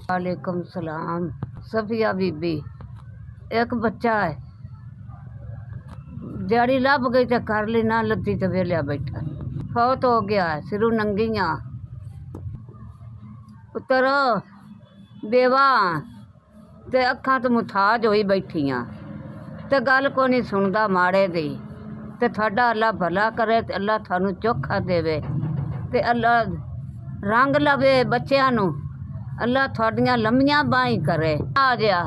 वालेकुम सलाम। सफिया बीबी, एक बच्चा है, दिहाड़ी लभ गई तो कर ली, ना लद्दी तो वेलिया बैठा। फौत हो गया है, सिरू नंगियां, पुत्र बेवा ते अखां तो मुथाज होई बैठियां, ते गल को नहीं सुनदा माड़े दी। ते थाडा अल्लाह भला करे, ते अल्लाह थानू चोखा देवे, ते अल्लाह रंग लवे बच्चियां नू, अल्लाह थोड़ियां लम्मियां बाहीं करे। आ गया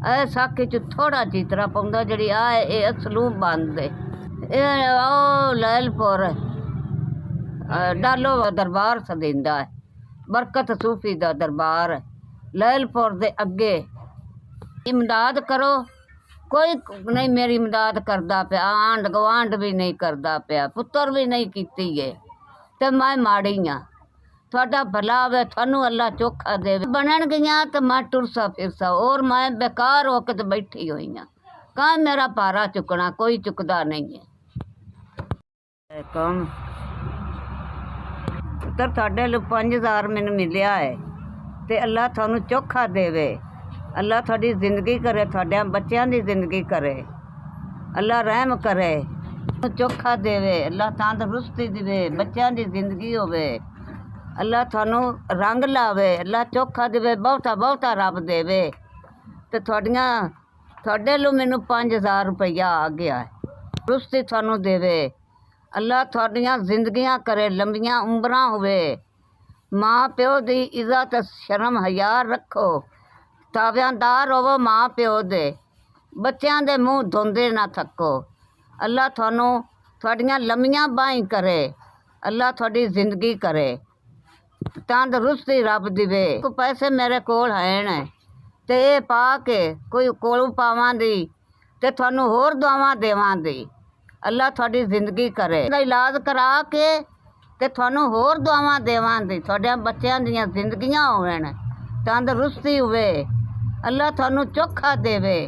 ए साखी च थोड़ा चीतरा पाउंदा, जड़ी आ ए असलू बंद ए ओ लैलपुर डालो दरबार सदेंदा है, बरकत सूफी दा दरबार लैलपुर दे अगे। इमदाद करो, कोई नहीं मेरी इमदाद करदा पिया, आंढ गवांढ भी नहीं करदा पिया, पुत्तर भी नहीं कीती है, ते मैं माड़ी हाँ। थोड़ा भला आवे, थानू अल्लाह चोखा दे। बनन गईयां तो मैं टुरसा फिरसा, और मैं बेकार होकर तो बैठी हुई हाँ। कहाँ मेरा पारा चुकना, कोई चुकदा नहीं है। कम पुत्र थाडे लो 5000 मैनू मिलिया है, ते अल्लाह थानू चोखा देवे, अल्लाह थोड़ी जिंदगी करे, थोड़े बच्चों की जिंदगी करे, अल्लाह रहम करे, चोखा देवे, अल्लाह तंदुरुस्ती देवे, बच्चों की जिंदगी होवे, अल्लाह थानू रंग लावे, अल्लाह चोखा देवे, बहुता बहुता रब देवे। ते थोड़े लो मैनू 5000 रुपया आ गया है, तंदुरुस्ती थानू देवे, अल्लाह थोड़ियां जिंदगियां करे, लंबियां उम्रां होवे, माँ प्यो की इज्जत शर्म हया रखो, ताबेदार होवो माँ प्यो दे, बच्चों दे मुँह धोंदे ना थको, अल्लाह थानू थोड़ियां लम्मियां बाहीं करे, अल्लाह थोड़ी जिंदगी करे, तंदुरुस्ती रब दिवे। पैसे मेरे कोल हैं, ते ये पा के कोई कोलू पावां दी, ते थानू होर दुआवां देवां दी, अल्लाह थोड़ी जिंदगी करे, इलाज करा के ते थानू होर दुआवां देवां दी, थोड़े बच्चों दियां जिंदगियां होवन, तंदुरुस्ती होवे, अल्लाह थानू चोखा देवे।